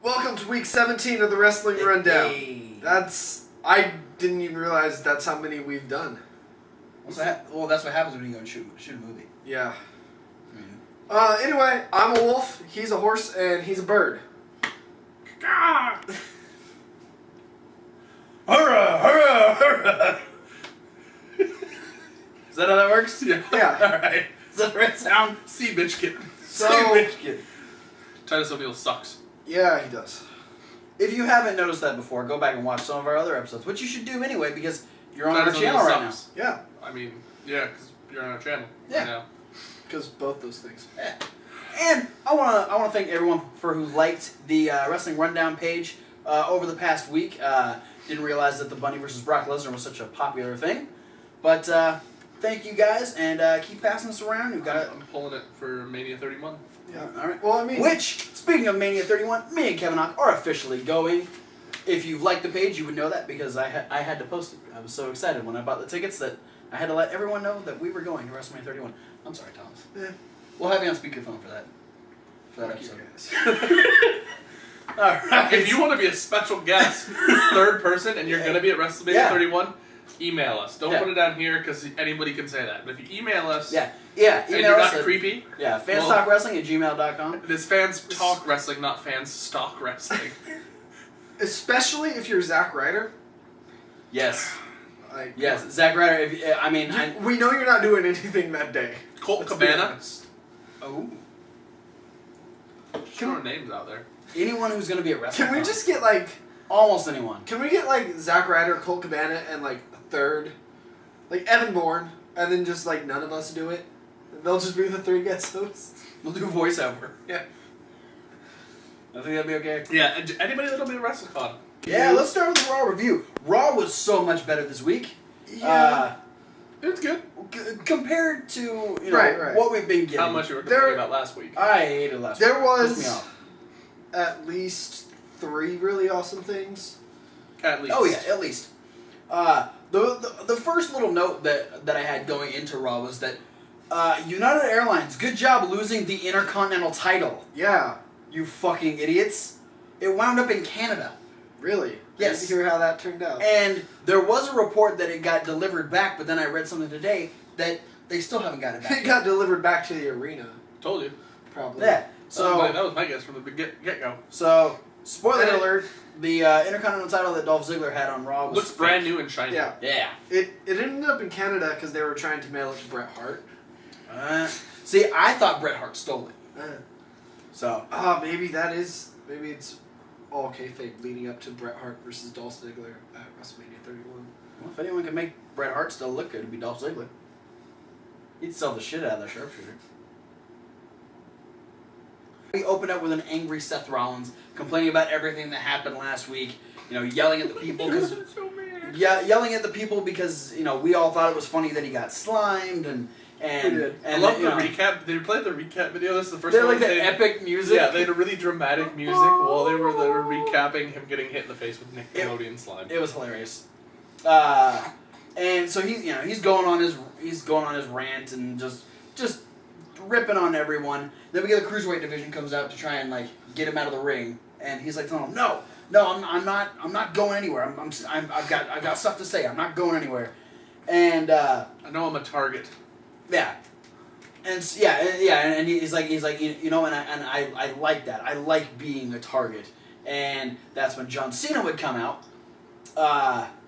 Welcome to week 17 of the Wrestling Rundown. Hey. I didn't even realize that's how many we've done. Well, that's what happens when you go and shoot a movie. Yeah. I mean, Anyway, I'm a wolf, he's a horse, and he's a bird. hurrah, hurrah, hurrah. Is that how that works? Yeah. Yeah. Alright. Is that the right sound? See, bitch kid. So, Bitch kid. Titus O'Neil sucks. yeah, he does. If you haven't noticed that before, go back and watch some of our other episodes, which you should do anyway because you're on our Titus channel O'Neil right now. sucks. Yeah, I mean, yeah, because you're on our channel. Yeah. Right now. because both those things. Yeah. And I wanna thank everyone for who liked the Wrestling Rundown page over the past week. Didn't realize that the Bunny versus Brock Lesnar was such a popular thing, but thank you guys and keep passing this around. We've got I'm pulling it for Mania 31. Yeah. all right. Well, I mean, Which, speaking of Mania 31, me and Kevin Hawk are officially going. If you've liked the page, you would know that because I had to post it. I was so excited when I bought the tickets that I had to let everyone know that we were going to WrestleMania 31. I'm sorry, Thomas. eh, We'll have you on speakerphone for that. fuck you episode. guys. All right. If you want to be a special guest, third person, and you're going to be at WrestleMania Yeah. 31, email us. Don't Yeah. put it down here because anybody can say that. But if you email us Yeah. and Email you're us not at, creepy, Yeah, Well- fanstalkwrestling@gmail.com. this fans talk wrestling, not fans stalk wrestling. Especially if you're Zack Ryder. Yes. Like, Yes, Zack Ryder. If, we know you're not doing anything that day. Colt Let's be Cabana. honest. Oh. Just throwing names out there. Anyone who's going to be at WrestleMania. Can we just get like... Almost anyone. Can we get like Zack Ryder, Colt Cabana, and like a third, like Evan Bourne, and then just like none of us do it? They'll just be the three guest hosts. We'll do voiceover. Yeah. I think that'd be okay. Yeah, and anybody that'll be at WrestleCon. Yeah, let's start with the Raw review. Raw was so much better this week. Yeah. It's good. Compared to Right. what we've been getting. How much you were There- complaining about last week. I hated last There week. was- Pissed me off. At least 3 really awesome things. At least. Oh yeah, at least. The first little note that I had going into Raw was that United Airlines, good job losing the Intercontinental title. Yeah, You fucking idiots. It wound up in Canada. really. Yes. I didn't hear how that turned out. And there was a report that it got delivered back, but then I read something today that they still haven't got it back. It got delivered back to the arena, Told you. probably. Yeah. That was my guess from the get-go. So, spoiler And it- alert, the Intercontinental title that Dolph Ziggler had on Raw was Looks fake. brand new and shiny. Yeah. Yeah. It ended up in Canada because they were trying to mail it to Bret Hart. See, I thought Bret Hart stole it. So, Maybe it's all kayfabe leading up to Bret Hart versus Dolph Ziggler at WrestleMania 31. well, if anyone can make Bret Hart still look good, it'd be Dolph Ziggler. He'd sell the shit out of that sharpshooter. We opened up with an angry Seth Rollins complaining about everything that happened last week. Yelling at the people because yelling at the people because we all thought it was funny that he got slimed and We did. I love the recap. Did you play the recap video? This is the first They're one. like the epic music. Yeah, they had a really dramatic music while they were recapping him getting hit in the face with Nickelodeon slime. It was hilarious. And so he's going on his rant and just ripping on everyone. Then we get the cruiserweight division comes out to try and get him out of the ring, and he's like telling them, no, I'm not going anywhere. I've got stuff to say. I'm not going anywhere. And I know I'm a target. yeah. And he's like, and I like that. I like being a target. And that's when John Cena would come out,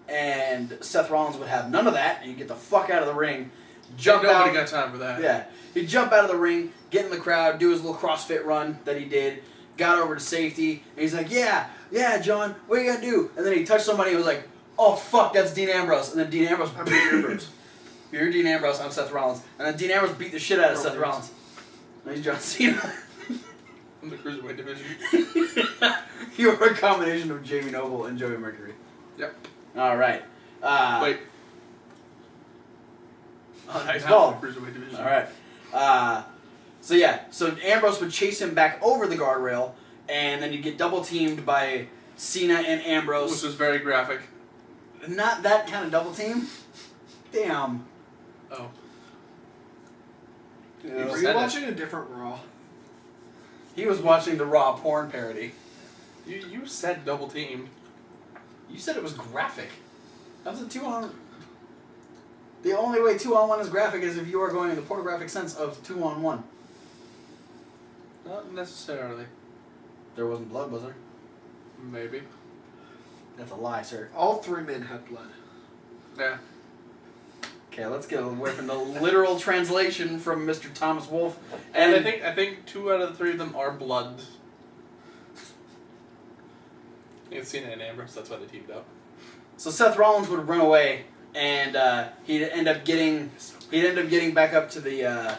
and Seth Rollins would have none of that, and you get the fuck out of the ring, jump out. Nobody got time for that. Yeah, he'd jump out of the ring, get in the crowd, do his little CrossFit run that he did, got over to safety, and he's like, yeah, John, what are you gonna do? And then he touched somebody and was like, oh fuck, that's Dean Ambrose. And then Dean Ambrose, I'm Dean Ambrose. You're Dean Ambrose, I'm Seth Rollins. And then Dean Ambrose beat the shit out of Seth Rollins. And he's John Cena. In the cruiserweight division. You were a combination of Jamie Noble and Joey Mercury. Yep. Alright. Wait. Nice Now ball. the cruiserweight division. Alright. So Ambrose would chase him back over the guardrail, and then you'd get double teamed by Cena and Ambrose. Which was very graphic. Not that kind of double team. Damn. Oh. Were you said it. watching a different Raw? He was watching the Raw porn parody. You said double teamed. You said it was graphic. That was a 2-on. The only way 2-on-1 is graphic is if you are going in the pornographic sense of 2-on-1. Not necessarily. There wasn't blood, was there? Maybe. That's a lie, sir. All 3 men had blood. Yeah. Okay, let's get away from the literal translation from Mr. Thomas Wolfe. And I think 2 out of the 3 of them are blood. It's Cena and Ambrose. That's why they teamed up. So Seth Rollins would run away, and he'd end up getting back up to the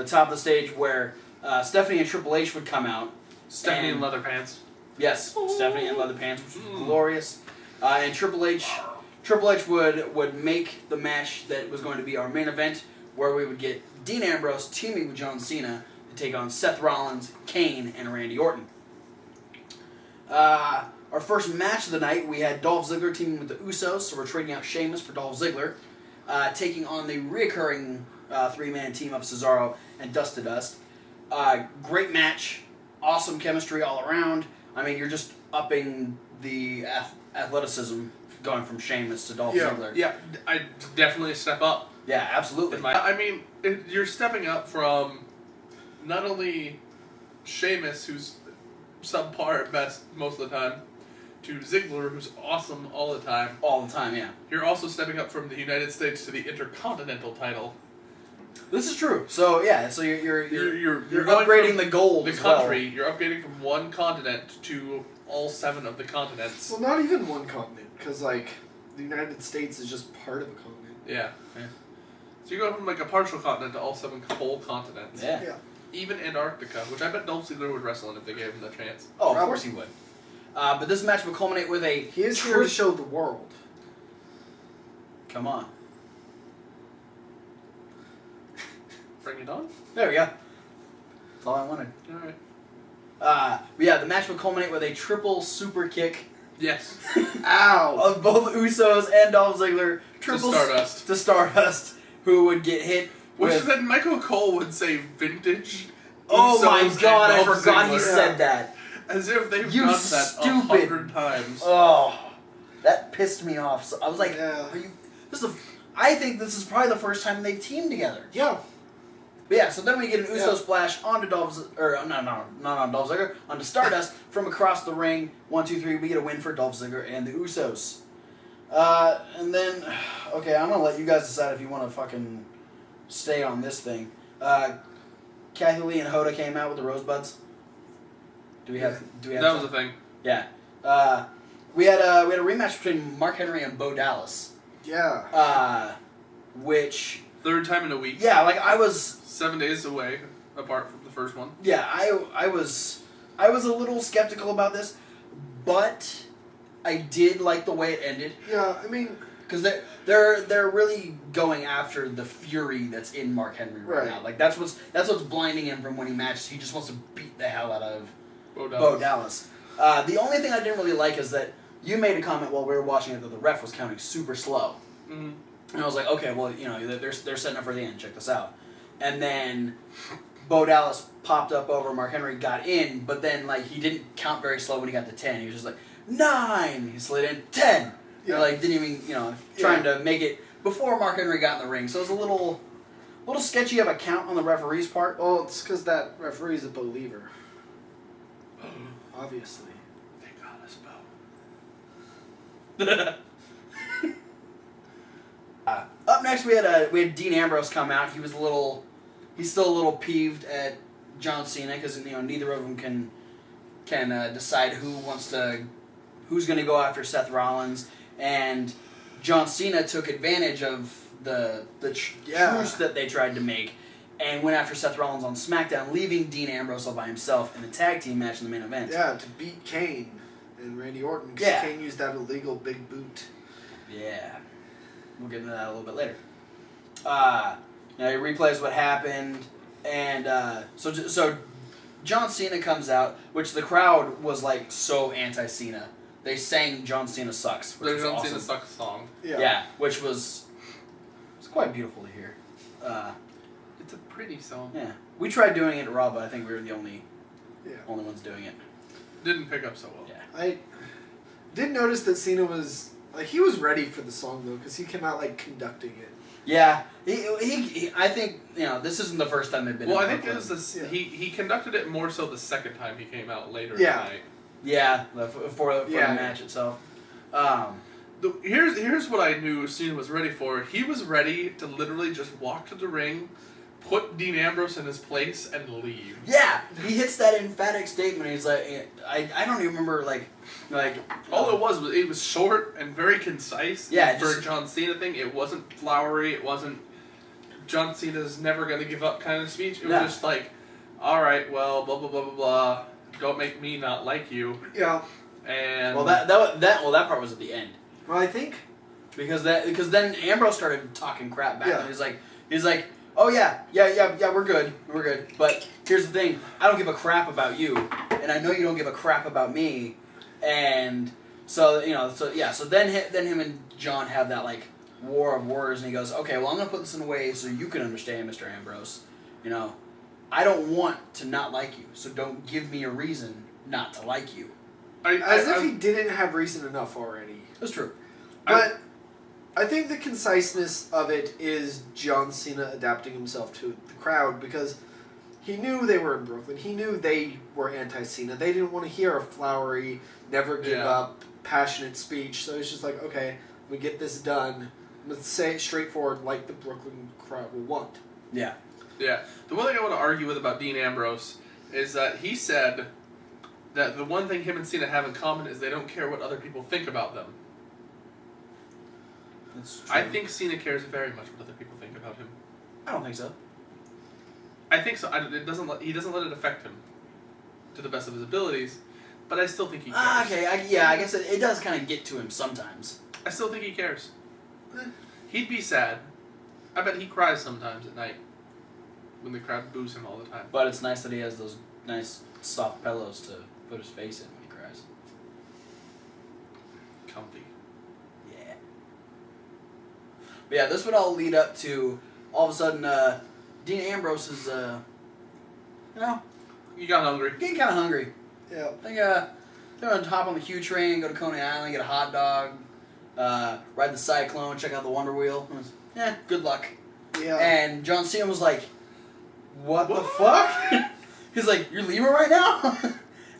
top of the stage where Stephanie and Triple H would come out. Stephanie And- in leather pants. Yes, Stephanie in leather pants, which was glorious. And Triple H would make the match that was going to be our main event, where we would get Dean Ambrose teaming with John Cena to take on Seth Rollins, Kane, and Randy Orton. Our first match of the night, we had Dolph Ziggler teaming with the Usos, so we're trading out Sheamus for Dolph Ziggler, taking on the reoccurring 3-man team of Cesaro and Dust to Dust. Great match, awesome chemistry all around. I mean, you're just upping the athleticism going from Sheamus to Dolph Ziggler. Yeah, I definitely a step up. Yeah, absolutely. I mean, you're stepping up from not only Sheamus, who's subpar at best most of the time, to Ziggler, who's awesome all the time. All the time, yeah. You're also stepping up from the United States to the Intercontinental title. This is true. So yeah, so you're going upgrading from the gold the as country. You're upgrading from one continent to all 7 of the continents. Well, not even one continent, because, like, the United States is just part of a continent. Yeah. Yeah. So you're going from like a partial continent to all 7 whole continents. Yeah. Yeah. Even Antarctica, which I bet Dolph Ziggler would wrestle in if they gave him the chance. Oh, of Probably. course he would. But this match would culminate with a He is here to show the world. Come on. Bring it on. There we go. That's all I wanted. Alright. But yeah, the match would culminate with a triple super kick Yes. Ow! of both Usos and Dolph Ziggler. Triple Stardust. To Stardust, who would get hit Which with... then Michael Cole would say vintage. Oh Usos my and god, I Dolph forgot he Ziggler. said that. As if they've You done that stupid. 100 times. Oh, that pissed me off. So I was like, Yeah. are you... I think this is probably the first time they've teamed together. Yeah. But yeah, so then we get an Uso Yeah. splash onto Dolph, or no, not on Dolph Ziggler, onto Stardust from across the ring. 1, 2, 3. We get a win for Dolph Ziggler and the Usos. And then, okay, I'm gonna let you guys decide if you want to fucking stay on this thing. Kathy Lee and Hoda came out with the Rosebuds. Do we have? That was the thing. Yeah. We had a rematch between Mark Henry and Bo Dallas. Yeah. Which 3rd time in a week. yeah, like I was. 7 days away, apart from the first one. Yeah, I was a little skeptical about this, but I did like the way it ended Yeah, I mean, because they're really going after the fury that's in Mark Henry right Right. now. Like that's what's blinding him from winning matches. He just wants to beat the hell out of Bo Bo Dallas. The only thing I didn't really like is that you made a comment while we were watching it that the ref was counting super slow, Mm-hmm. and I was like, okay, well, you know, they're setting up for the end. Check this out. And then Bo Dallas popped up over Mark Henry, got in, but then like he didn't count very slow when he got to 10. He was just like 9. He slid in 10. Yeah. Or like didn't even trying to make it before Mark Henry got in the ring. So it was a little sketchy of a count on the referee's part. well, it's because that referee's a believer. Obviously. They got us, Bo. Up next, we had Dean Ambrose come out. He's still a little peeved at John Cena because neither of them can decide who's going to go after Seth Rollins, and John Cena took advantage of the truce that they tried to make and went after Seth Rollins on SmackDown, leaving Dean Ambrose all by himself in the tag team match in the main event. Yeah, to beat Kane and Randy Orton because Yeah. Kane used that illegal big boot. Yeah. We'll get into that a little bit later. He replays what happened, and so John Cena comes out, which the crowd was like so anti-Cena. They sang "John Cena sucks," which The was John awesome. Cena sucks song. Yeah, which was quite beautiful to hear. It's a pretty song. Yeah, we tried doing it at Raw, but I think we were the only Yeah. ones doing it. Didn't pick up so well. Yeah. I did notice that Cena was like he was ready for the song though because he came out like conducting it. Yeah, he I think this isn't the first time they've been. Well, in I think it Brooklyn. was this. Yeah. He conducted it more so the second time he came out later Yeah. in the night. Yeah, for the Yeah. match itself. Here's what I knew Cena was ready for. He was ready to literally just walk to the ring, put Dean Ambrose in his place, and leave. Yeah, he hits that emphatic statement. He's like, I don't even remember like. All it was short and very concise. Yeah, for just- a John Cena thing, it wasn't flowery. It wasn't John Cena's never gonna give up kind of speech. It was Yeah. just like, all right, well, blah blah blah blah blah. Don't make me not like you. Yeah. And Well, that part was at the end. Well, I think Because then Ambrose started talking crap back. Yeah. And he's like, oh yeah, we're good. But here's the thing, I don't give a crap about you, and I know you don't give a crap about me, and so then him and John have that like war of words, and he goes, okay, well I'm gonna put this in a way so you can understand, Mr. Ambrose. I don't want to not like you, so don't give me a reason not to like you. as if he didn't have reason enough already. That's true. But I think the conciseness of it is John Cena adapting himself to the crowd because he knew they were in Brooklyn. He knew they were anti-Cena. They didn't want to hear a flowery, never give Yeah. up, passionate speech. So it's just like, okay, we get this done. Let's say it straightforward like the Brooklyn crowd will want. Yeah. Yeah. The one thing I want to argue with about Dean Ambrose is that he said that the one thing him and Cena have in common is they don't care what other people think about them. That's true. I think Cena cares very much what other people think about him. I don't think so. I think so. He doesn't let it affect him to the best of his abilities, but I still think he cares. Okay, I guess it does kind of get to him sometimes. I still think he cares. He'd be sad. I bet he cries sometimes at night when the crowd boos him all the time. But it's nice that he has those nice soft pillows to put his face in when he cries. Comfy. Yeah. But yeah, this would all lead up to all of a sudden Dean Ambrose is You got hungry. getting kind of hungry. Yeah. I think they're gonna hop on the Q train, go to Coney Island, get a hot dog, ride the Cyclone, check out the Wonder Wheel. Yeah, good luck. Yeah. And John Cena was like, what the fuck? He's like, you're leaving right now?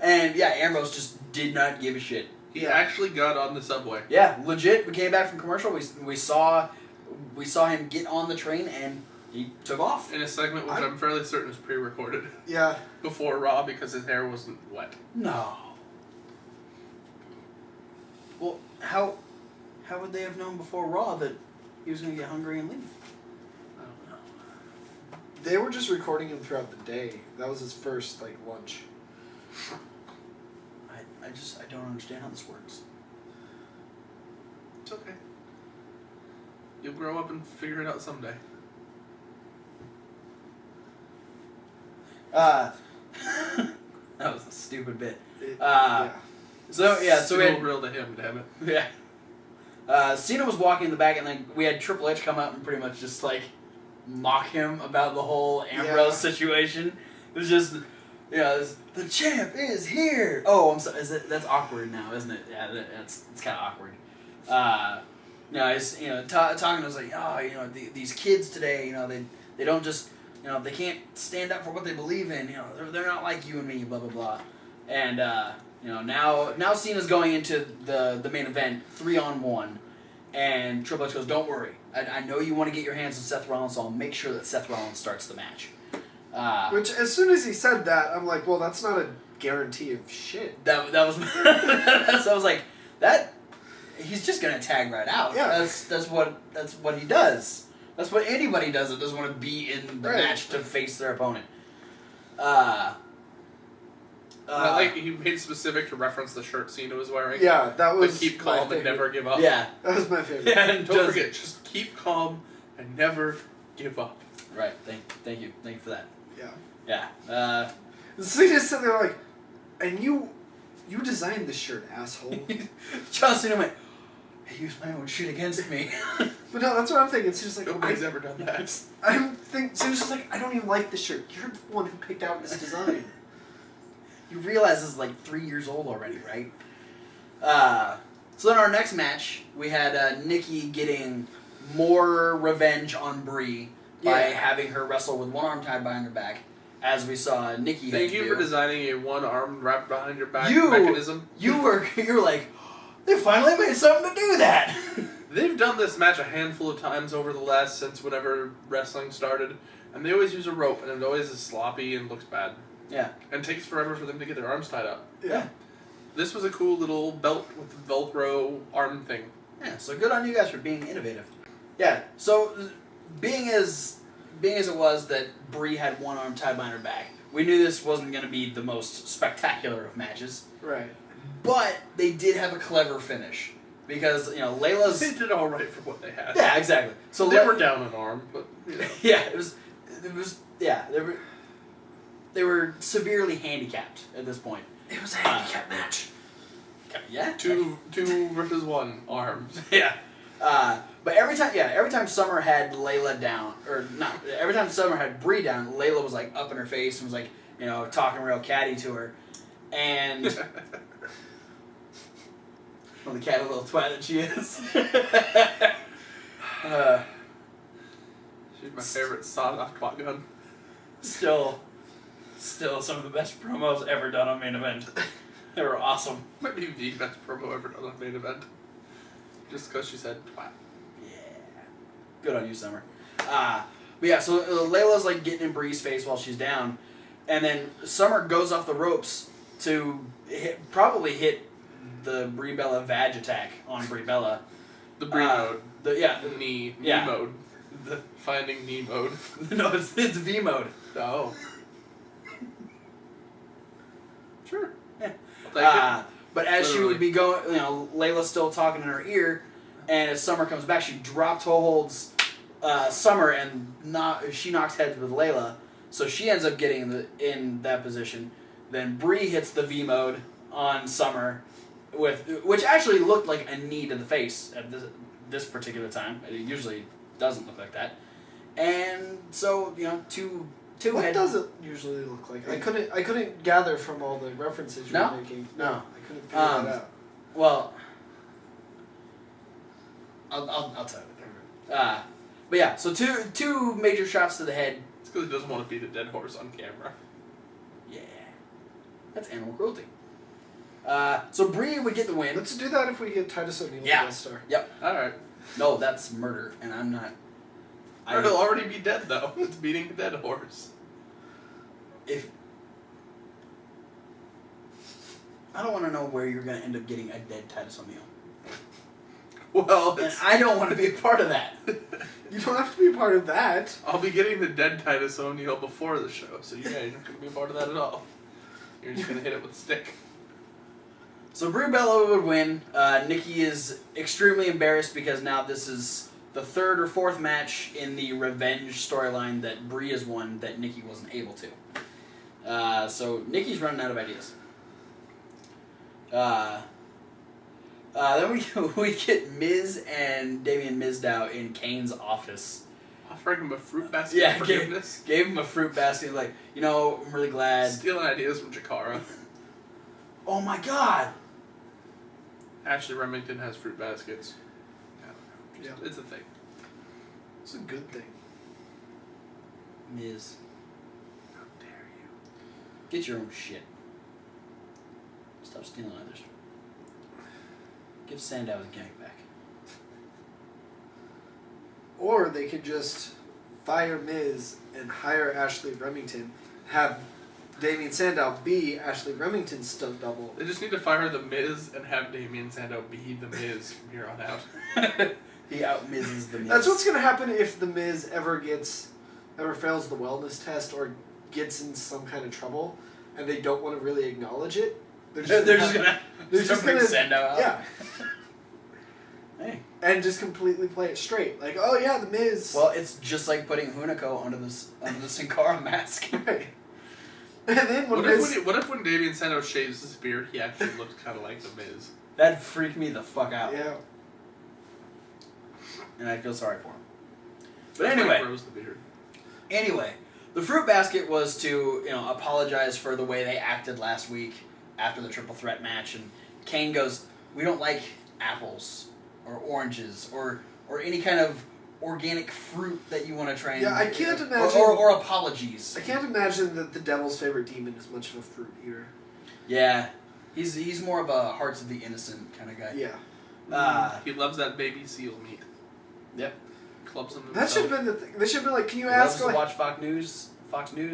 And yeah, Ambrose just did not give a shit. He actually got on the subway. Yeah, legit. We came back from commercial. We saw him get on the train and he took off. In a segment which I'm fairly certain was pre-recorded Yeah. before Raw because his hair wasn't wet. No. Well, how would they have known before Raw that he was going to get hungry and leave? I don't know. They were just recording him throughout the day. That was his first lunch. I don't understand how this works. It's okay. You'll grow up and figure it out someday. That was a stupid bit. Yeah. So we Still had real to him, damn it. yeah. Cena was walking in the back, and then we had Triple H come out and pretty much just mock him about the whole Ambrose situation. It was just, the champ is here. Oh, I'm sorry. That's awkward now, isn't it? Yeah, it's kind of awkward. He's talking to us like, oh, these kids today, they don't just, they can't stand up for what they believe in. They're not like you and me, blah blah blah. And now Cena's going into the main event 3-on-1, and Triple H goes, don't worry, I know you want to get your hands on Seth Rollins, so I'll make sure that Seth Rollins starts the match. Which, as soon as he said that, I'm like, well, that's not a guarantee of shit. That was so I was like, that he's just gonna tag right out. Yeah. That's what he does. That's what anybody does that doesn't want to be in the Right. match to face their opponent. I like he made specific to reference the shirt Cena was wearing. Yeah, that To was keep my calm and favorite. never give up. Yeah. That was my favorite. Yeah, and Don't forget, just keep calm and never give up. Right. Thank you for that. Yeah. Yeah. So he just sitting there like, and you designed this shirt, asshole. John Cena went, I used my own shit against me. But no, that's what I'm thinking. It's just like, Nobody's ever done that. so it's just like, I don't even like this shirt. You're the one who picked out this design. You realize this is like 3 years old already, right? So then our next match, we had Nikki getting more revenge on Brie by having her wrestle with one arm tied behind her back, as we saw Nikki. Thank you for designing a one arm wrapped behind your back You- mechanism. You were like, they finally made something to do that. They've done this match a handful of times over the last since whenever wrestling started, and they always use a rope, and it always is sloppy and looks bad. Yeah. And it takes forever for them to get their arms tied up. Yeah. This was a cool little belt with the Velcro arm thing. Yeah, so good on you guys for being innovative. Yeah, so being as it was that Brie had one arm tied behind her back, we knew this wasn't going to be the most spectacular of matches. Right. But they did have a clever finish. Because, Layla's... They did all right for what they had. Yeah, exactly. So They were down an arm, but, Yeah, it was, yeah, they were severely handicapped at this point. It was a handicap match. Yeah? two versus one arms. Yeah. But every time Summer had Layla down, or not, every time Summer had Brie down, Layla was like up in her face and was like, talking real catty to her. And well, the catty little twat that she is. She's my favorite sawed-off twat gun. Still some of the best promos ever done on Main Event. They were awesome. Might be the best promo ever done on Main Event. Just because she said twat. Yeah. Good on you, Summer. But yeah, so Layla's like getting in Brie's face while she's down, and then Summer goes off the ropes to probably hit the Brie Bella Vag attack on Brie Bella. The Brie mode. The knee yeah. mode. The finding knee mode. No, it's V mode. Oh. Sure. Yeah. I'll take it. But as she Literally. would be going, Layla's still talking in her ear, and as Summer comes back, she drop toe holds Summer, and she knocks heads with Layla, so she ends up getting in that position. Then Brie hits the V mode on Summer, which actually looked like a knee to the face at this particular time. It usually doesn't look like that, and so two. What does it usually look like? I couldn't gather from all the references you No? were making. No. I couldn't figure that out. Well, I'll tell you. But yeah, so two major shots to the head. It's because he doesn't want to beat a dead horse on camera. Yeah, that's animal cruelty. So Brie would get the win. Let's do that if we get Titus O'Neil Yeah. guest star. Yep. Alright. No, that's murder, and I'm not. He'll already be dead, though. It's beating a dead horse. If I don't want to know where you're going to end up getting a dead Titus O'Neil, Well, and I don't want to be a part of that. You don't have to be a part of that. I'll be getting the dead Titus O'Neil before the show, so yeah, you're not going to be a part of that at all. You're just going to hit it with a stick. So Brie Bella would win. Nikki is extremely embarrassed because now this is the third or fourth match in the revenge storyline that Brie has won that Nikki wasn't able to. So Nikki's running out of ideas. Then we get Miz and Damien Mizdow in Kane's office. Offering him a fruit basket Yeah, of forgiveness. Gave him a fruit basket. Like, I'm really glad. Stealing ideas from Jakara. Oh my God! Ashley Remington has fruit baskets. Yeah. It's a thing. It's a good thing. Miz, How dare you? get your own shit. Stop stealing others. Give Sandow his gimmick back. Or they could just fire Miz and hire Ashley Remington, have Damien Sandow be Ashley Remington's stunt double. They just need to fire the Miz and have Damien Sandow be the Miz from here on out. He out-Mizes the Miz. That's what's going to happen if the Miz ever fails the wellness test or gets in some kind of trouble, and they don't want to really acknowledge it. They're just gonna Sandow out. Yeah. Hey. And just completely play it straight. Like, oh yeah, the Miz. Well, it's just like putting Hunico under the Sin Cara mask. Right. And then What if when Damien Sandow shaves his beard, he actually looks kind of like the Miz? That'd freak me the fuck out. Yeah. And I feel sorry for him. But That's why he anyway. grows the beard. Anyway, The fruit basket was to, apologize for the way they acted last week after the triple threat match, and Kane goes, "We don't like apples or oranges or any kind of organic fruit that you want to try and Yeah, I can't imagine- or apologies." I can't imagine that the devil's favorite demon is much of a fruit eater. Yeah, he's more of a hearts of the innocent kind of guy. Yeah. He loves that baby seal meat. Yep. Clubs him. That should have been the thing. They should have been like, can you He ask loves to like, watch Fox News,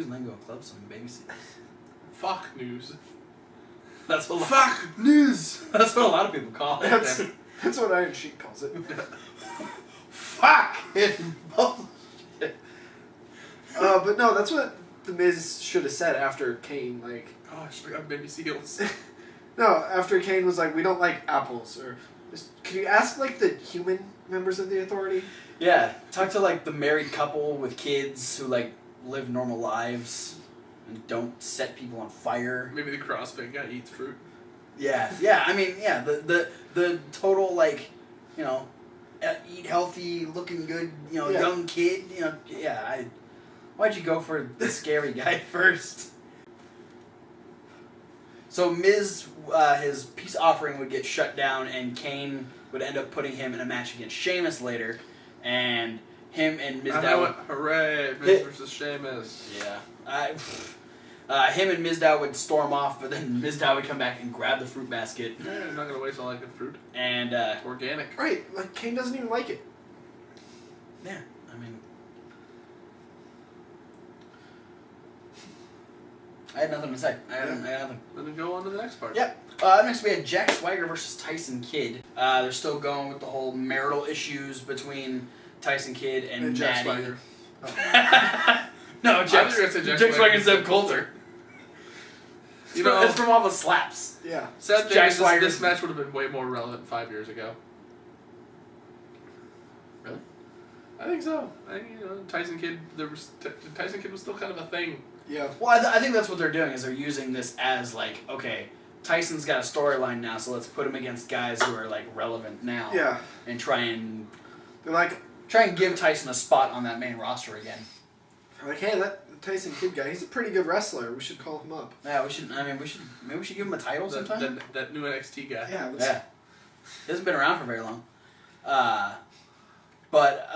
and then go club some baby seals. Fuck news. That's what Fuck news. That's what a lot of people call it. that's what Iron Sheik calls it. Fuck. But no, that's what the Miz should have said after Kane. Like, Gosh, I got baby seals. no, after Kane was like, we don't like apples, or can you ask like the human members of the Authority? Yeah, talk to like the married couple with kids who like live normal lives and don't set people on fire. Maybe the CrossFit guy eats fruit. Yeah. I mean, yeah, the total like, eat healthy, looking good, Yeah. young kid. Why'd you go for the scary guy first? So Miz, his peace offering would get shut down, and Kane would end up putting him in a match against Sheamus later, and him and Mizdow would... Hooray, Miz versus Sheamus. Yeah. Him and Mizdow would storm off, but then Mizdow would come back and grab the fruit basket. Yeah, I'm not going to waste all that good fruit. And, It's organic. Right, like Kane doesn't even like it. yeah, I mean... I had nothing to say. I had nothing. Then go on to the next part. Yep. Next we had Jack Swagger versus Tyson Kidd. They're still going with the whole marital issues between Tyson Kidd and Jack Natty. Swagger. No, I thought you were gonna say Jack Swagger and Zeb Coulter. You know, It's from all the slaps. Yeah. sad thing Jack is Swagger. this match would have been way more relevant 5 years ago. Really? I think so. Tyson Kidd. Tyson Kidd was still kind of a thing. Yeah. Well, I think that's what they're doing, is they're using this as like, okay, Tyson's got a storyline now, so let's put him against guys who are like relevant now. Yeah. And try and They're like, give Tyson a spot on that main roster again. hey, that Tyson Kidd guy, he's a pretty good wrestler. We should call him up. Yeah, maybe we should give him a title sometime. That new NXT guy. Yeah. Yeah. He hasn't been around for very long. But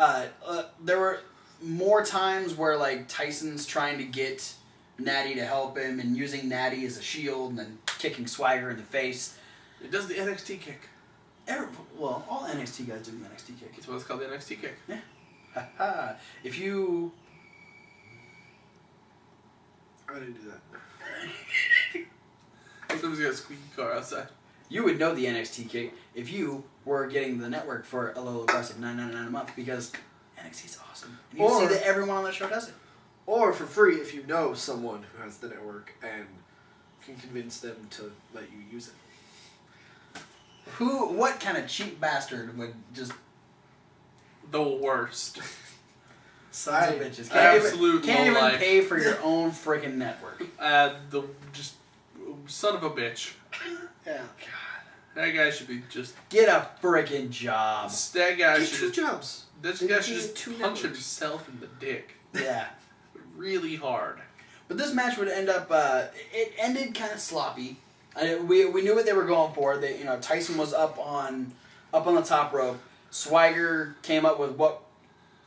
there were more times where like Tyson's trying to get Natty to help him and using Natty as a shield and then kicking Swagger in the face. It does the NXT kick. All NXT guys do the NXT kick. That's what it's called, the NXT kick. Yeah. If you... I didn't do that. Somebody's got a squeaky car outside. You would know the NXT kick if you were getting the network for a little aggressive $9.99 a month, because NXT's awesome. And you see that everyone on that show does it. Or for free if you know someone who has the network and can convince them to let you use it. What kind of cheap bastard would just... The worst. Sons of bitches. Absolute Can't even lowlife. pay for your own freaking network. Son of a bitch. Yeah. That guy should be just. Get a freaking job. That guy Get should two just. jobs. That Then guy you should get just two punch networks. himself in the dick. Yeah. Really hard. But this match would end up. It ended kind of sloppy. We knew what they were going for. Tyson was up on the top rope. Swagger came up with what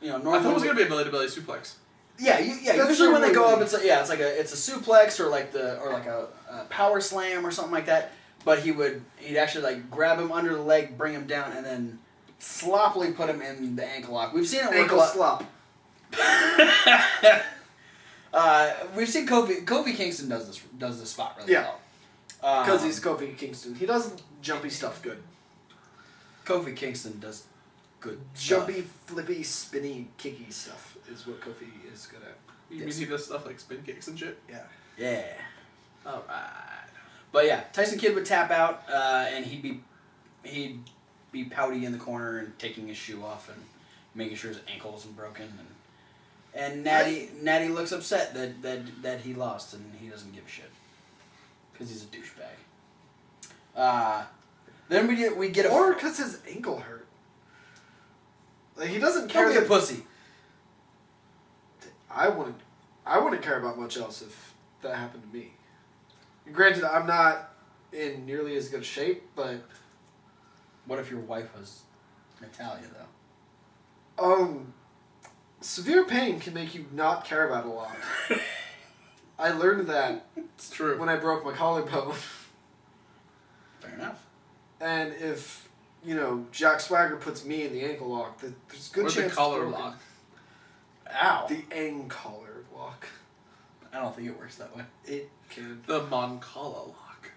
normally. I thought it was gonna be a belly to belly suplex. Yeah. That's Usually when they go normally- up, it's a suplex or like a power slam or something like that. But he'd actually like grab him under the leg, bring him down, and then sloppily put him in the ankle lock. We've seen it work a Ankle lot. slop. We've seen Kofi Kingston does this spot really Yeah. well. Because he's Kofi Kingston. He does jumpy stuff good. Kofi Kingston does good stuff. Jumpy, flippy, spinny, kicky stuff is what Kofi is good at. You mean he does stuff like spin kicks and shit? Yeah. Yeah. Alright. But yeah, Tyson Kidd would tap out, and he'd be pouty in the corner and taking his shoe off and making sure his ankle wasn't broken, and Natty looks upset that he lost and he doesn't give a shit because he's a douchebag. Then we get a Or because his ankle hurt. Like, he doesn't care don't be a that... pussy. I I wouldn't care about much else if that happened to me. Granted, I'm not in nearly as good shape, but What if your wife was Natalia, though? severe pain can make you not care about a lot. I learned that It's true. when I broke my collarbone. Fair enough. And if, Jack Swagger puts me in the ankle lock, there's a good Or chance the collar it's broken. lock. Ow. The ankle lock. I don't think it works that way. It can. The Moncala lock.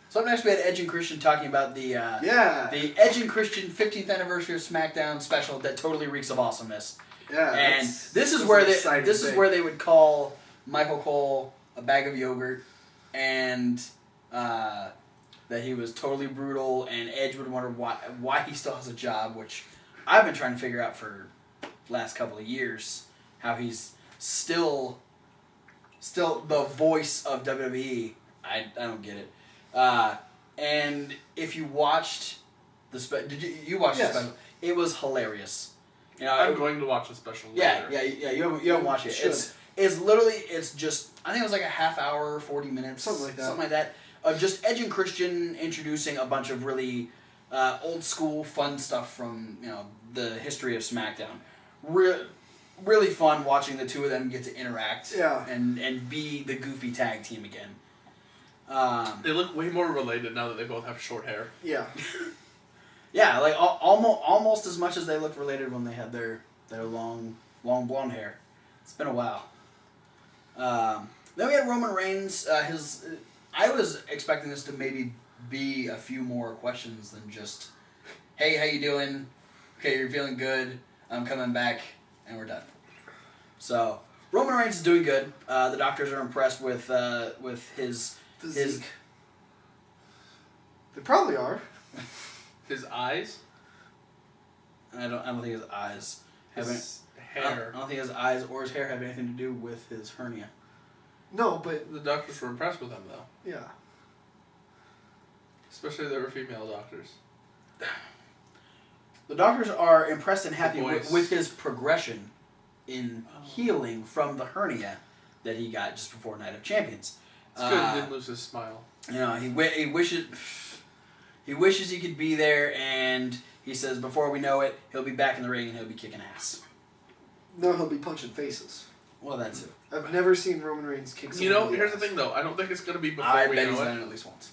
So up next we had Edge and Christian talking about the the Edge and Christian 15th anniversary of SmackDown special that totally reaks of awesomeness. Yeah. And that's this is an where exciting this is thing. where they would call Michael Cole a bag of yogurt, and that he was totally brutal, and Edge would wonder why he still has a job, which I've been trying to figure out for the last couple of years, how he's still the voice of WWE. I don't get it. And if you watched did you watch Yes. the special? It was hilarious. I'm going to watch a special yeah, later. yeah. You haven't watched it. Should. It's literally just I think it was like a half hour, 40 minutes, Something like that, of just Edge and Christian introducing a bunch of really old school fun stuff from the history of SmackDown. Really fun watching the two of them get to interact. Yeah. And be the goofy tag team again. They look way more related now that they both have short hair. Yeah. Yeah, like almost as much as they looked related when they had their long blonde hair. It's been a while. Then we had Roman Reigns. I was expecting this to maybe be a few more questions than just, "Hey, how you doing? Okay, you're feeling good. I'm coming back, and we're done." So Roman Reigns is doing good. The doctors are impressed with his Physique. They probably are. His eyes, I don't think his eyes have any, his I hair. don't think his eyes or his hair have anything to do with his hernia. No, but The doctors were impressed with him, though. yeah. Especially they were female doctors. The doctors are impressed and happy Boys. with his progression in healing from the hernia that he got just before Night of Champions. It's good he didn't lose his smile. He wishes he could be there, and he says before we know it, he'll be back in the ring and he'll be kicking ass. No, he'll be punching faces. Well, that's it. I've never seen Roman Reigns kick someone in the Here's the ass. thing, though. I don't think it's going to be before I we bet he's know done it. it at least once.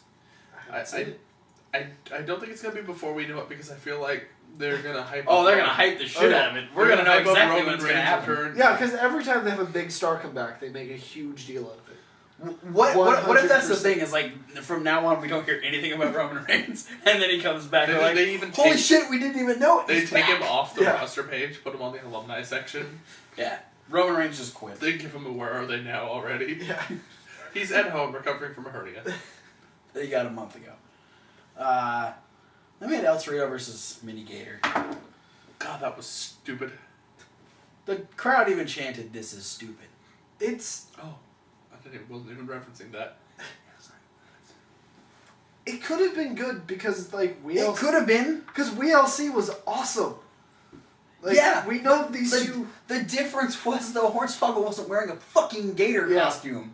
I haven't seen it. I don't think it's going to be before we know it because I feel like they're going to hype Oh, up they're Roman. gonna hype the shit yeah. out of it. We're gonna know hype up exactly Roman what's gonna Reigns' happen. return. Yeah, because every time they have a big star come back, they make a huge deal out of it. What if that's the 100%. thing? Is like from now on we don't hear anything about Roman Reigns, and then he comes back. They- and we're like, they even holy take- shit, we didn't even know it. They He's take him back." off the Yeah. roster page, put him on the alumni section. Yeah, Roman Reigns just quit. They give him a "Where are they now?" already. Yeah. He's at home recovering from a hernia. They got a month ago. Then we had El Torito versus Mini Gator. God, that was stupid. The crowd even chanted, "This is stupid." It's Oh, wasn't even referencing that. it could have been good because It could have been. because WLC was awesome. Like, Yeah. we know these The, two. the difference was though Hornswoggle wasn't wearing a fucking gator Yeah. costume.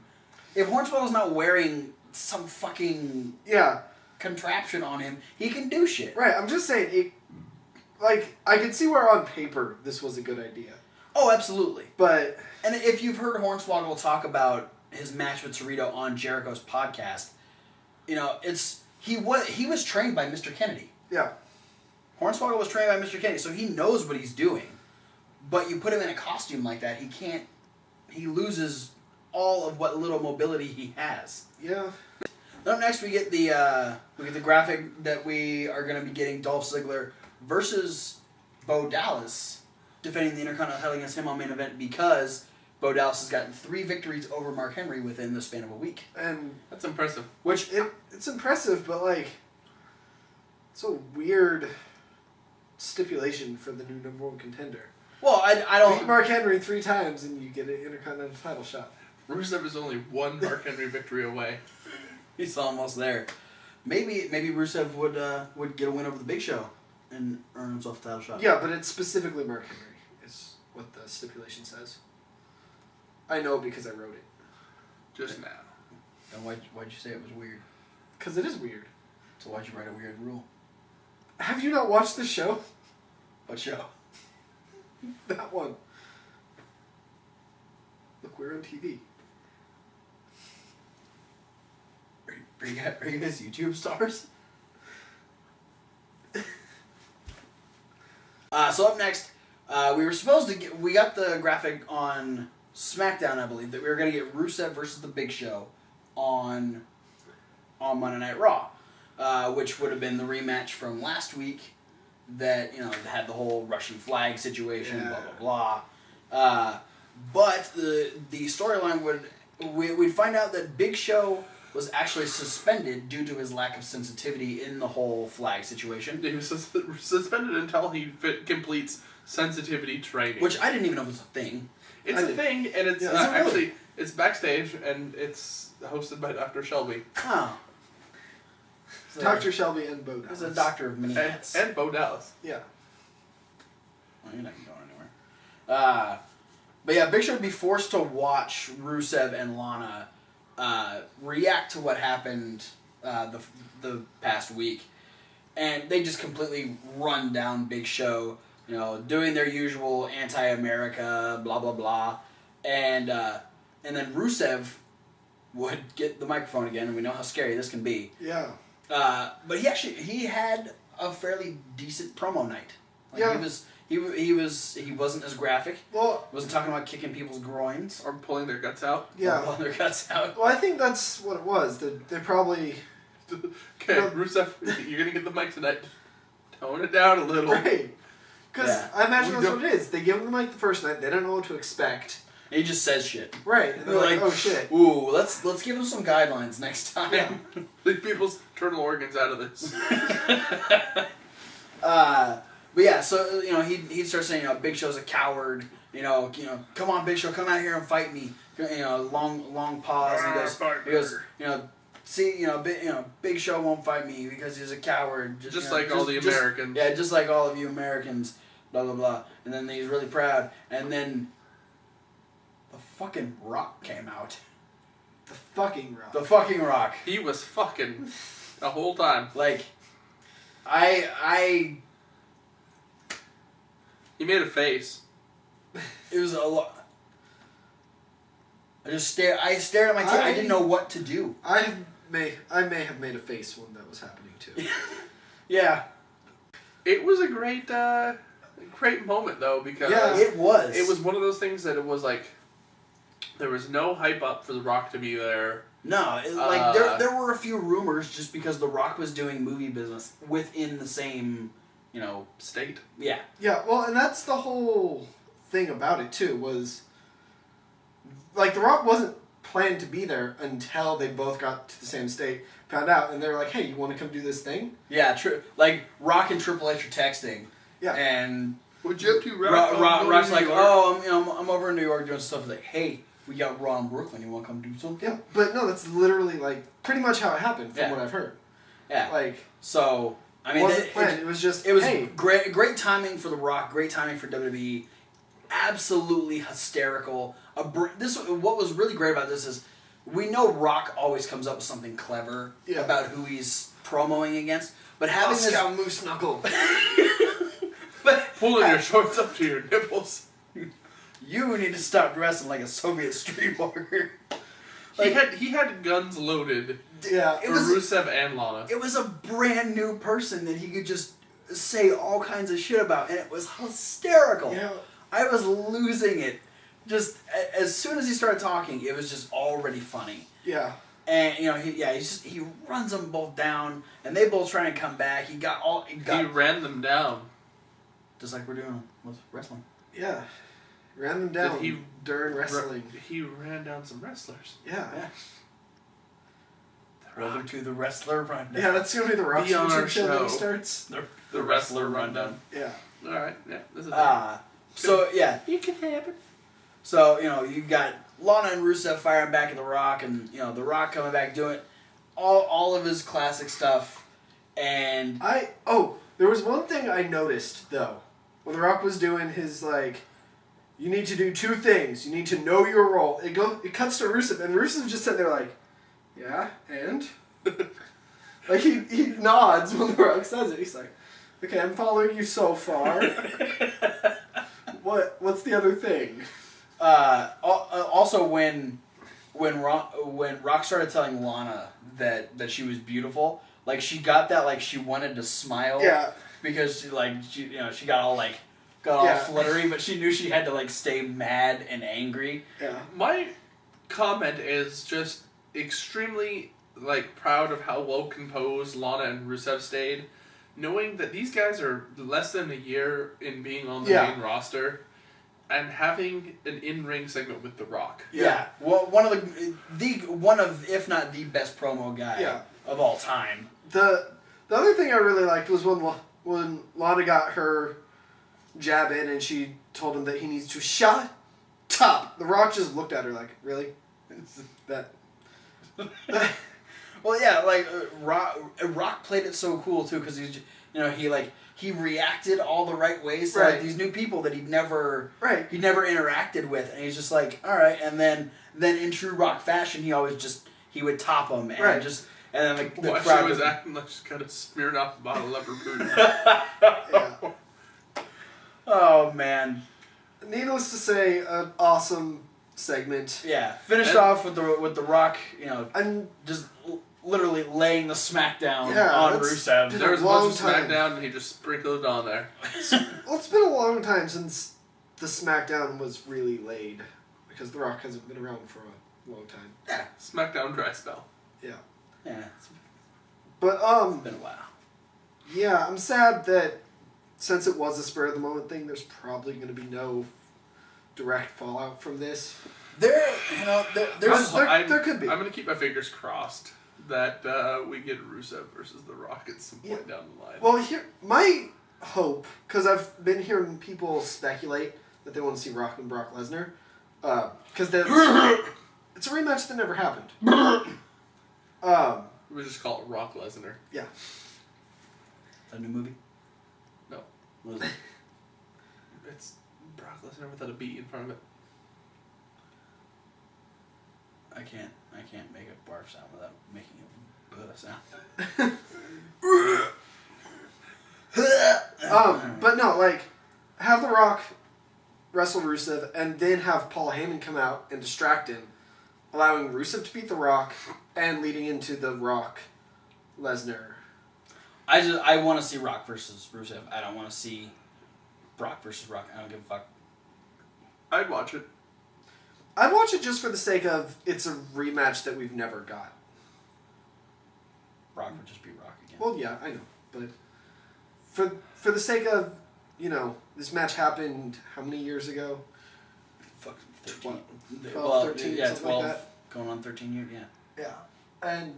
If Hornswoggle's not wearing some fucking Yeah, contraption on him, he can do shit. right. I'm just saying it. Like I could see where on paper this was a good idea, Oh, absolutely. but And if you've heard Hornswoggle talk about his match with Torito on Jericho's podcast, he was trained by Mr. Kennedy. yeah, Hornswoggle was trained by Mr. Kennedy, so he knows what he's doing. But you put him in a costume like that, he loses all of what little mobility he has. yeah. Up next, we get the graphic that we are going to be getting Dolph Ziggler versus Bo Dallas defending the Intercontinental title against him on main event because Bo Dallas has gotten 3 victories over Mark Henry within the span of a week. And That's impressive. which it's impressive, but like it's a weird stipulation for the new number 1 contender. Well, I Beat don't. Mark Henry 3 times and you get an Intercontinental title shot. Rusev is only one Mark Henry victory away. He's almost there. Maybe Rusev would get a win over the Big Show and earn himself a title shot. Yeah, but it's specifically Mark Henry is what the stipulation says. I know because I wrote it. Just now. And why'd you say it was weird? Because it is weird. So why'd you write a weird rule? Have you not watched the show? What show? That one. Look, we're on TV. Are you guys YouTube stars? So up next, we got the graphic on SmackDown, I believe, that we were going to get Rusev versus The Big Show on Monday Night Raw, which would have been the rematch from last week that, had the whole Russian flag situation, Yeah. blah, blah, blah. But the storyline we'd find out that Big Show was actually suspended due to his lack of sensitivity in the whole flag situation. He was suspended until he completes sensitivity training. Which I didn't even know was a thing. It's a thing, and it's Yeah, is it really? actually it's backstage, and it's hosted by Dr. Shelby Oh. Dr. Shelby and Bo He's a Dallas. doctor of many hats. and Bo Dallas. Yeah. Well, you're not going anywhere. But yeah, Big Show would be forced to watch Rusev and Lana react to what happened the past week, and they just completely run down Big Show, doing their usual anti-America, blah blah blah, and then Rusev would get the microphone again, and we know how scary this can be. Yeah. But he had a fairly decent promo night. Yeah. He wasn't as graphic. Well, Wasn't talking about kicking people's groins Or pulling their guts out. or yeah. pulling their guts out. Well, I think that's what it was. They probably... Okay, No. Rusev, you're gonna get the mic tonight. Tone it down a little. Right. Because Yeah. I imagine We that's don't- what it is. They give him the mic the first night. They don't know what to expect. And he just says shit. Right. And they're like, oh, shit. Ooh, let's give him some guidelines next time. Yeah. Leave people's internal organs out of this. But yeah, so he'd start saying, Big Show's a coward. Come on, Big Show, come out here and fight me. Long pause. And he goes, see, Big Show won't fight me because he's a coward. Just like all the Americans. Yeah, just like all of you Americans. Blah blah blah. And then he's really proud. And then the fucking Rock came out. The fucking Rock. The fucking Rock. He was fucking the whole time. Like, I He made a face. it was a lot. I stared at my TV. I didn't know what to do. I may have made a face when that was happening, too. Yeah, It was a great moment though, because Yeah. it was. it was one of those things that it was like there was no hype up for The Rock to be there. No, there were a few rumors just because The Rock was doing movie business within the same, State. yeah. Yeah, well, and that's the whole thing about it, too, was... Like, The Rock wasn't planned to be there until they both got to the same state, found out, and they were like, hey, you want to come do this thing? Yeah, like Rock and Triple H are texting, Yeah. and Would you up to Rock? Rock's like, oh, I'm over in New York doing stuff. Like, hey, we got Raw in Brooklyn. You want to come do something? Yeah, but no, that's literally, like, pretty much how it happened, from Yeah. what I've heard. Yeah. Like, So I it mean, wasn't planned, it was just, It was hey, great timing for The Rock, great timing for WWE. Absolutely hysterical. What was really great about this is we know Rock always comes up with something clever Yeah. about who he's promoing against, but having this, Moscow Moose Knuckle. but Pulling your shorts up to your nipples. you need to stop dressing like a Soviet streetwalker. He had guns loaded Yeah. for Rusev and Lana. It was a brand new person that he could just say all kinds of shit about, and it was hysterical. Yeah. I was losing it. Just as soon as he started talking, it was just already funny. Yeah. And he runs them both down, and they both try and come back. He Ran them down. just like we're doing with wrestling. Yeah. Ran them down Did he during wrestling. He ran down some wrestlers. Yeah. Yeah. Welcome to the Wrestler Rundown. Yeah, that's gonna be the Rock's Be on our YouTube show when show. he starts. The Wrestler Rundown. Yeah. All right. Yeah. This is So yeah, it can happen. so you got Lana and Rusev firing back at The Rock, and The Rock coming back doing all of his classic stuff, and There was one thing I noticed though, when The Rock was doing his like you need to do two things. You need to know your role. It cuts to Rusev, and Rusev just sitting there like, yeah, and? Like, he nods when The Rock says it. He's like, okay, I'm following you so far. What's the other thing? Also, when Rock started telling Lana that she was beautiful, like she got that like she wanted to smile. Yeah. Because she got all fluttery, but she knew she had to like stay mad and angry. Yeah. My comment is just extremely like proud of how well composed Lana and Rusev stayed, knowing that these guys are less than a year in being on the main roster, and having an in-ring segment with The Rock. Yeah. Well, one of if not the best promo guy of all time. The other thing I really liked was when Lana got her jab in and she told him that he needs to shut up. The Rock just looked at her like, really? That. Well, yeah, like Rock played it so cool too because he reacted all the right ways to like these new people that he'd never interacted with, and he's just like, all right, and then in true Rock fashion, he would top them and and then the crowd she was acting like she's kind of smeared off a bottle of leopard food. Yeah. Oh man! Needless to say, an awesome segment. Yeah, finished off with the Rock, and just literally laying the smackdown Yeah, on that's- Rusev. There was a long bunch of time. SmackDown, and he just sprinkled it on there. Well, it's been a long time since the SmackDown was really laid, because The Rock hasn't been around for a long time. Yeah, SmackDown dry spell. Yeah. Yeah, it's But been a while. yeah, I'm sad that since it was a spur of the moment thing, there's probably going to be no direct fallout from this. There There could be. I'm going to keep my fingers crossed that we get Rusev versus The Rock at some point down the line. Well, here my hope, because I've been hearing people speculate that they want to see Rock and Brock Lesnar, because it's a rematch that never happened. We just call it Rock Lesnar. Yeah. A new movie? No. What is it? It's Brock Lesnar without a B in front of it. I can't make a barf sound without making a sound. But no, like, have The Rock wrestle Rusev and then have Paul Heyman come out and distract him, allowing Rusev to beat The Rock and leading into the Rock Lesnar. I want to see Rock versus Rusev. I don't want to see Brock versus Rock. I don't give a fuck. I'd watch it. I'd watch it just for the sake of it's a rematch that we've never got. Rock would just be Rock again. Well, yeah, I know, but for the sake of, this match happened how many years ago? Fuck, 13. 12, 13, yeah, something 12, like that. going on 13 years, yeah. Yeah, and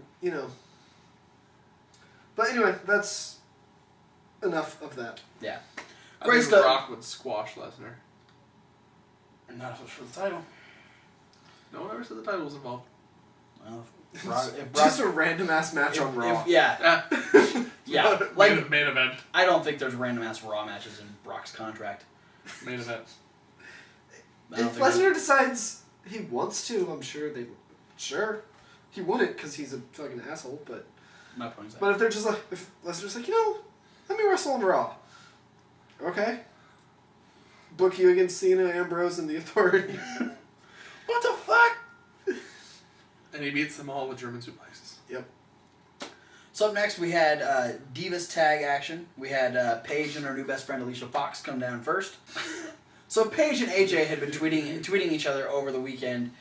but anyway, that's enough of that. Yeah. I Great think stuff. Rock would squash Lesnar. Not if it's for the title. No one ever said the title was involved. Well, if Brock, Just a random ass match on Raw. yeah, yeah. Like, main event. I don't think there's random ass Raw matches in Brock's contract. Main event. I don't If think there's- Lesnar decides he wants to, I'm sure he wouldn't because he's a fucking asshole. My point is that. But if they're just like, if Lesnar's like, let me wrestle on Raw. Okay. Book you against Cena, Ambrose, and the Authority. What the fuck? And he beats them all with German suplexes. Yep. So up next we had Divas tag action. We had Paige and her new best friend Alicia Fox come down first. So Paige and AJ had been tweeting each other over the weekend,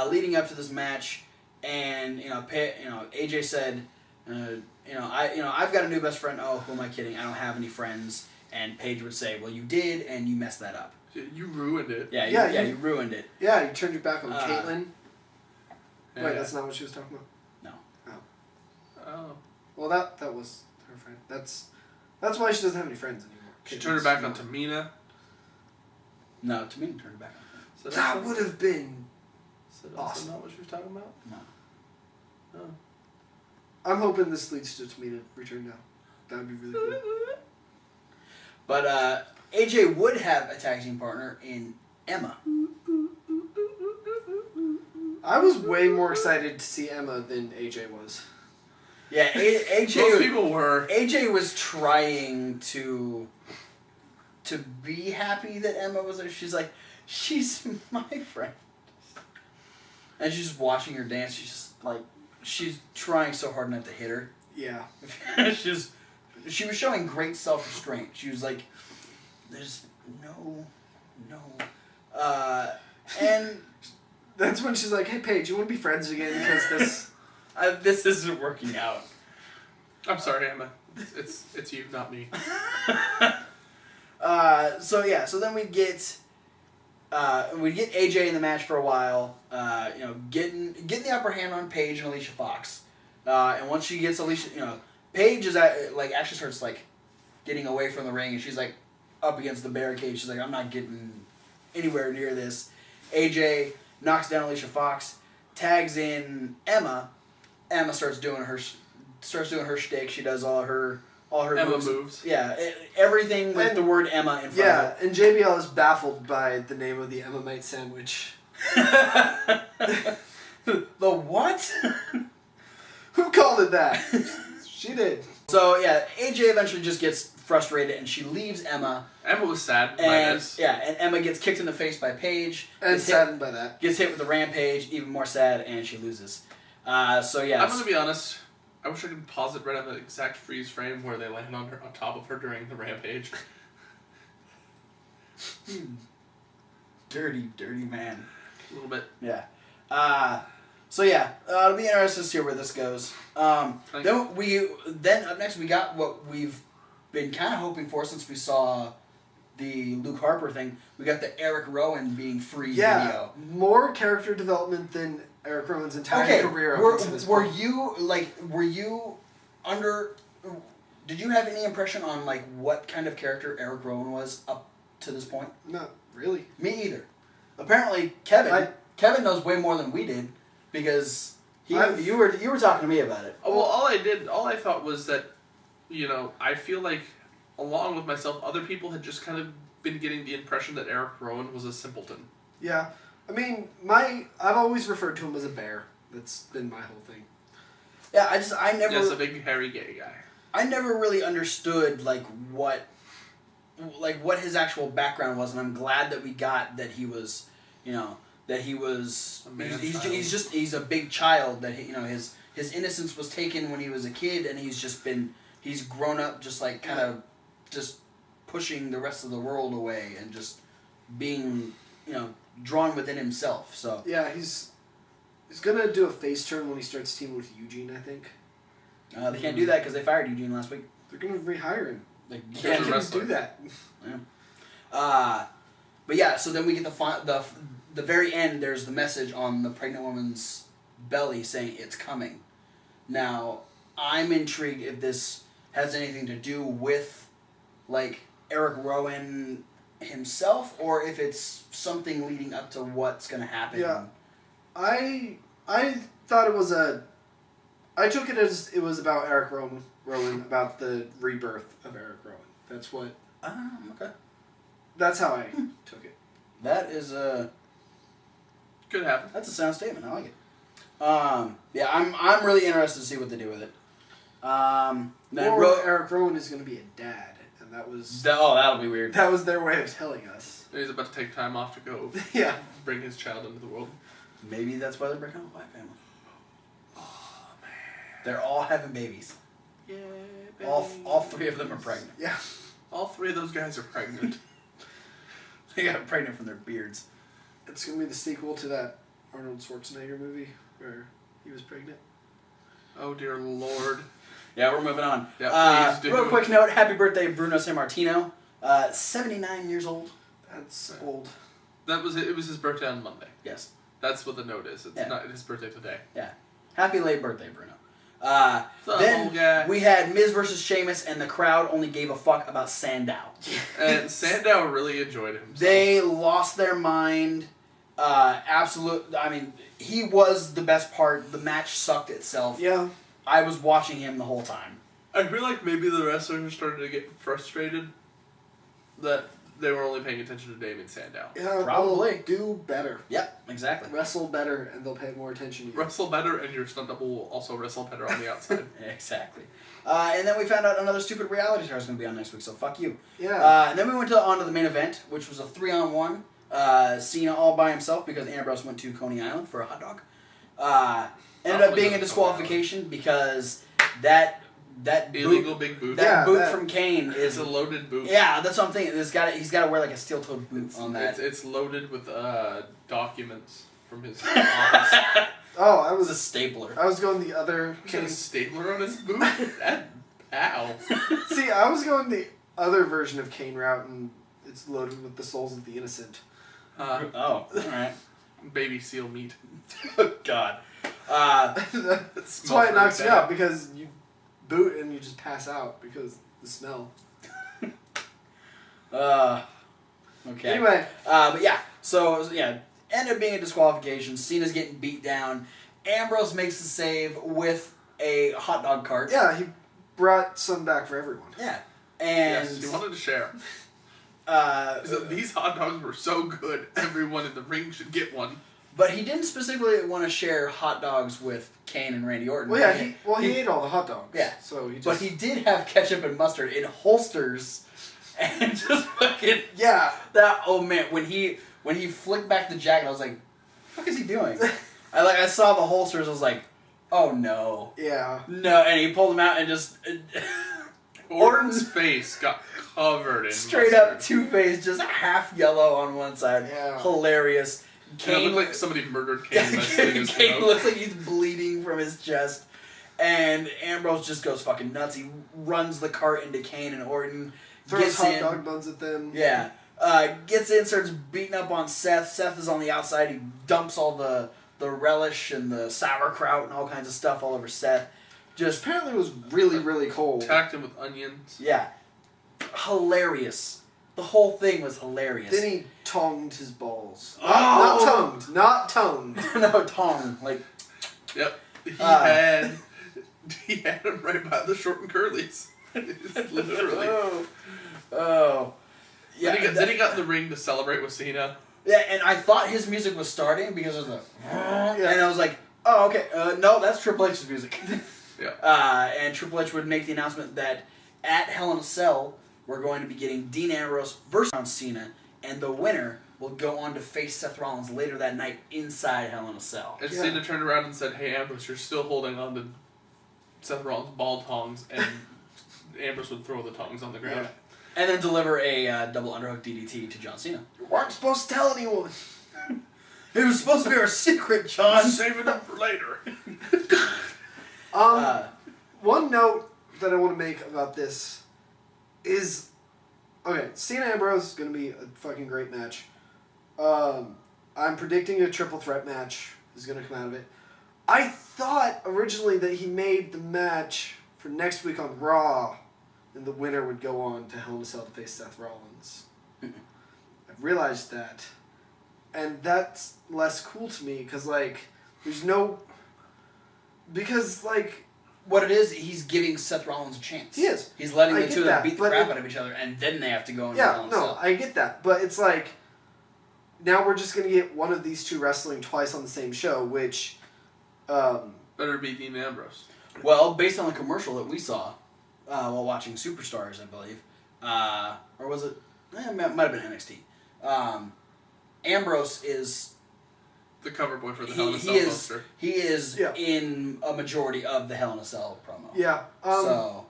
leading up to this match, and AJ said, I've got a new best friend. Oh, who am I kidding? I don't have any friends. And Paige would say, well, you did, and you messed that up. You ruined it. Yeah, you ruined it. Yeah, you turned your back on Caitlyn. Yeah. Wait, that's not what she was talking about? No. Oh. Well, that was her friend. That's why she doesn't have any friends anymore. She turned her back on Tamina. No, Tamina turned her back on. So That would have been awesome. awesome. Not what she was talking about? No. Oh. I'm hoping this leads to Tamina return now. That would be really cool. But AJ would have a tag team partner in Emma. I was way more excited to see Emma than AJ was. Yeah, AJ. Most people were. AJ was trying to be happy that Emma was there. She's like, she's my friend. And she's just watching her dance. She's just like, she's trying so hard not to hit her. Yeah. She was showing great self-restraint. She was like, there's no. And That's when she's like, hey, Paige, you want to be friends again? Because this isn't working out. I'm sorry, Emma. It's you, not me. So then we get AJ in the match for a while, getting the upper hand on Paige and Alicia Fox. And once she gets Alicia, Paige is actually starts like getting away from the ring, and she's like up against the barricade. She's like, I'm not getting anywhere near this. AJ knocks down Alicia Fox, tags in Emma. Emma starts doing her shtick. She does all her Emma moves. Yeah, everything with the word Emma in front of it. and JBL is baffled by the name of the Emma-mite sandwich. The what? Who called it that? She did. So yeah, AJ eventually just gets frustrated and she leaves Emma. Emma was sad by And this. and Emma gets kicked in the face by Paige. And saddened by that. Gets hit with the rampage, even more sad, and she loses. So yeah. I'm gonna be honest. I wish I could pause it right on the exact freeze frame where they land on top of her during the rampage. Dirty man. A little bit. Yeah. So yeah, it'll be interesting to see where this goes. Then up next we got what we've been kind of hoping for since we saw the Luke Harper thing. We got the Eric Rowan being free video. More character development than Eric Rowan's entire career up to this point. Were you under? Did you have any impression on like what kind of character Eric Rowan was up to this point? Not really. Me either. Apparently, Kevin knows way more than we did because you were talking to me about it. Well, all I thought was that, I feel like, along with myself, other people had just kind of been getting the impression that Eric Rowan was a simpleton. Yeah. I mean, I've always referred to him as a bear. That's been my whole thing. Yeah, I never... Yes, a big, hairy, gay guy. I never really understood, what his actual background was, and I'm glad that we got that he was, that he was... He's a big child, that, his innocence was taken when he was a kid, and he's grown up just, kind of just pushing the rest of the world away, and just being, drawn within himself, so... Yeah, he's gonna do a face turn when he starts teaming with Eugene, I think. They can't do that because they fired Eugene last week. They're gonna rehire him. They He's Can't a even wrestler. do that. Yeah. But yeah, so then we get the very end. There's the message on the pregnant woman's belly saying it's coming. Now, I'm intrigued if this has anything to do with Eric Rowan himself, or if it's something leading up to what's going to happen. Yeah. I thought it was I took it as it was about Eric Rowan, about the rebirth of Eric Rowan. That's what. Okay. That's how I took it. That is Could happen. that's a sound statement. I like it. Yeah, I'm really interested to see what they do with it. Then Eric Rowan is going to be a dad, and that was that'll be weird. that was their way of telling us. He's about to take time off to go Yeah. bring his child into the world. Maybe that's why they're breaking up a black family. Oh man, they're all having babies. Yeah, All three of them are pregnant. Yeah. All three of those guys are pregnant. They got pregnant from their beards. It's going to be the sequel to that Arnold Schwarzenegger movie where he was pregnant. Oh dear Lord. Yeah, we're moving on. Yeah, please do. Real quick note: Happy birthday, Bruno Sammartino. 79 years old. That's old. That was it. It was his birthday on Monday. Yes. That's what the note is. It's Yeah. not his birthday today. Yeah. Happy late birthday, Bruno. The Then whole guy. we had Miz versus Sheamus, and the crowd only gave a fuck about Sandow. And Sandow really enjoyed himself. They lost their mind. I mean, he was the best part. The match sucked itself. Yeah. I was watching him the whole time. I feel like maybe the wrestlers are starting to get frustrated that they were only paying attention to Damien Sandow. Yeah, Probably. well, do better. Yep, exactly. Wrestle better, and they'll pay more attention to you. Wrestle better, and your stunt double will also wrestle better on the outside. Exactly. And then we found out another stupid reality star is going to be on next week, so fuck you. Yeah. And then we went on to the main event, which was a 3-on-1. Cena all by himself because Ambrose went to Coney Island for a hot dog. Ended up being a disqualification because that Illegal boot, big boot. that Yeah, boot that- from Kane It's is a loaded boot. yeah. That's what I'm thinking. He's got to wear like a steel-toed boot on that. It's loaded with documents from his office. Oh, I It was a was stapler. going the other He's got a case. stapler on his boot? Ow. See, I was going the other version of Kane route, and it's loaded with the souls of the innocent. Oh, all right. Baby seal meat. God. That's why it knocks you out, because you boot and you just pass out because the smell. Okay. Anyway, But yeah, so yeah, ended up being a disqualification. Cena's getting beat down. Ambrose makes the save with a hot dog cart. yeah, he brought some back for everyone. Yeah. And Yes, he wanted to share. So these hot dogs were so good, everyone in the ring should get one. but he didn't specifically want to share hot dogs with Kane and Randy Orton. Well, yeah, he ate all the hot dogs. Yeah. So he just. But he did have ketchup and mustard in holsters, and just fucking Yeah. that. Oh man, when he flicked back the jacket, I was like, "What the fuck is he doing?" I saw the holsters. I was like, "Oh no, Yeah. no!" And he pulled them out and just Orton's face got covered in straight mustard. up Two-Face, just half yellow on one side. Yeah. Hilarious. It Kane looked like somebody murdered Kane by slitting his Kane throat. looks like he's bleeding from his chest. And Ambrose just goes fucking nuts. He runs the cart into Kane and Orton. Throws Gets hot in. dog buns at them. Yeah. Gets in, starts beating up on Seth. Seth is on the outside. He dumps all the relish and the sauerkraut and all kinds of stuff all over Seth. Just, Apparently it was really, really cold. Attacked him with onions. yeah. Hilarious. The whole thing was hilarious. Then he tongued his balls. Oh! Not tongued. No, tongue. Like, Yep. He Uh. had him right by the short and curlies. Literally. oh. Yeah, Then he got in the ring to celebrate with Cena. yeah, and I thought his music was starting because it was like, Yeah. and I was like, oh, okay, no, that's Triple H's music. Yeah. And Triple H would make the announcement that at Hell in a Cell, we're going to be getting Dean Ambrose versus John Cena, and the winner will go on to face Seth Rollins later that night inside Hell in a Cell. And Yeah. Cena turned around and said, "Hey Ambrose, you're still holding on to Seth Rollins' ball tongs," and Ambrose would throw the tongs on the ground. And then deliver a double underhook DDT to John Cena. You weren't supposed to tell anyone. It was supposed to be our secret, John. Saving it for later. One note that I want to make about this is, okay, Cena Ambrose is going to be a fucking great match. I'm predicting a triple threat match is going to come out of it. I thought originally that he made the match for next week on Raw, and the winner would go on to Hell in a Cell to face Seth Rollins. I've realized that. And that's less cool to me, because, like, there's no... Because, like... What it is, he's giving Seth Rollins a chance. He is. He's letting I the get two of them that, beat the but crap it- out of each other, and then they have to go into Hell Yeah, in a no, Cell. I get that. But it's like, now we're just going to get one of these two wrestling twice on the same show, which... Better be Dean Ambrose. Well, based on the commercial that we saw while watching Superstars, I believe, or was it? It might have been NXT. Ambrose is The cover boy for the Hell in a Cell he is poster. he is Yeah. in a majority of the Hell in a Cell promo. Yeah. So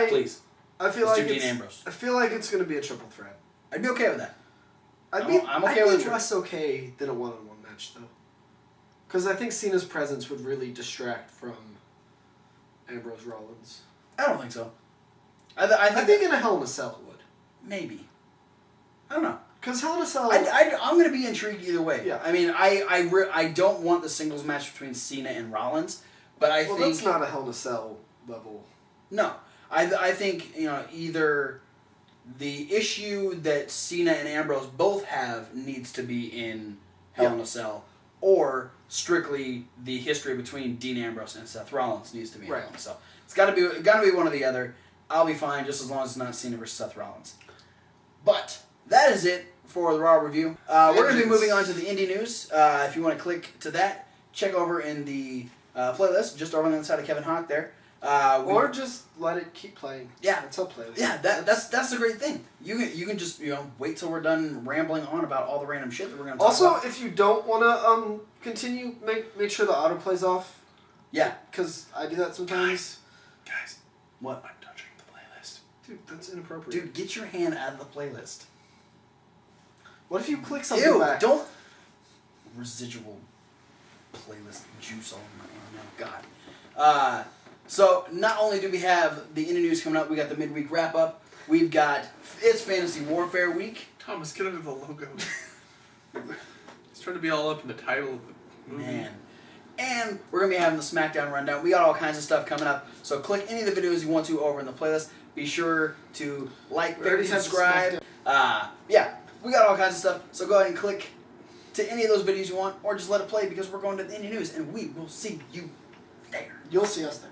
please, I feel let's like do Dean it's... Ambrose. I feel like it's going to be a triple threat. I'd be okay with that. I'd be I'm okay with I'd be it. less okay than a one-on-one match, though. Because I think Cena's presence would really distract from Ambrose Rollins. I don't think so. I I think in a Hell in a Cell it would. maybe. I don't know. Because Hell in a Cell... I'm going to be intrigued either way. Yeah. I mean, I don't want the singles match between Cena and Rollins, but I well, think that's not a Hell in a Cell level. no. I think either the issue that Cena and Ambrose both have needs to be in Hell in a Cell, or strictly the history between Dean Ambrose and Seth Rollins needs to be in Right. Hell in a Cell. It's got to be one or the other. I'll be fine just as long as it's not Cena versus Seth Rollins. But that is it for the Raw review. We're going to be Vengeance. moving on to the indie news. If you want to click to that, check over in the playlist, just over on the other side of Kevin Hawk there. Or just let it keep playing. Yeah. It's a playlist. Yeah, that's the great thing. You can just wait till we're done rambling on about all the random shit that we're gonna talk Also, about. if you don't want to continue, make sure the autoplay's off. Yeah. Because I do that sometimes. Guys, What? I'm touching the playlist. Dude, that's inappropriate. Dude, get your hand out of the playlist. What if you click something Ew! back? Don't residual playlist juice all over my arm now. God. So not only do we have the indie news coming up, we got the midweek wrap up. We've got It's Fantasy Warfare Week. Thomas, get under the logo. He's trying to be all up in the title of the movie. Man. And we're going to be having the SmackDown rundown. We got all kinds of stuff coming up. So click any of the videos you want to over in the playlist. Be sure to like, We already favorite, have subscribe. Yeah, we got all kinds of stuff. So go ahead and click to any of those videos you want, or just let it play because we're going to the indie news, and we will see you there. You'll see us there.